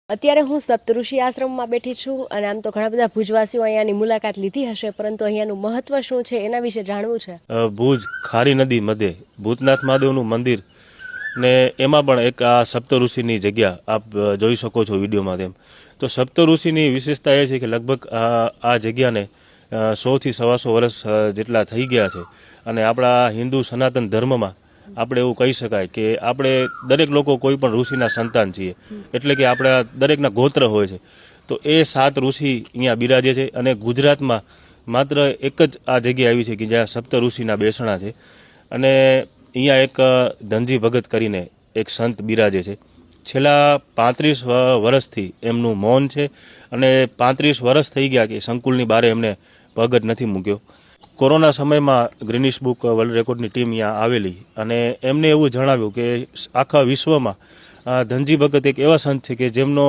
અત્યારે હું સપ્તઋષિ આશ્રમમાં બેઠી છું અને આમ તો ઘણા બધા ભુજવાસીઓ અહીંયાની મુલાકાત લીધી હશે, પરંતુ અહીંયાનું મહત્વ શું છે એના વિશે જાણવું છે. ભુજ ખારી નદી મધ્યે ભૂતનાથ મહાદેવનું મંદિર ને એમાં પણ એક આ સપ્તઋષિની જગ્યા આપ જોઈ શકો છો વિડીયોમાં. તેમ તો સપ્તઋષિની વિશેષતા એ છે કે લગભગ આ જગ્યાને 100 થી 125 વર્ષ જેટલા થઈ ગયા છે. અને આપણા હિન્દુ સનાતન ધર્મમાં આપણે એવું કહી શકાય કે આપણે દરેક લોકો કોઈ પણ ઋષિના સંતાન છીએ, એટલે કે આપણા દરેકના ગોત્ર હોય છે. તો એ 7 ઋષિ અહીંયા બિરાજે છે અને ગુજરાતમાં માત્ર એક જ આ જગ્યા આવી છે કે જ્યાં સપ્ત ઋષિના બેસણા છે. અને અહીંયા એક ધનજી ભગત કરીને એક સંત બિરાજે છે. છેલ્લા 35 વર્ષથી એમનું મૌન છે અને 35 વર્ષ થઈ ગયા કે સંકુલની બારે એમને પગ જ નથી મૂક્યો. કોરોના સમયમાં ગ્રીનિશ બુક વર્લ્ડ રેકોર્ડની ટીમ અહીંયા આવેલી અને એમને એવું જણાવ્યું કે આખા વિશ્વમાં ધનજી ભગત એક એવા સંત છે કે જેમનો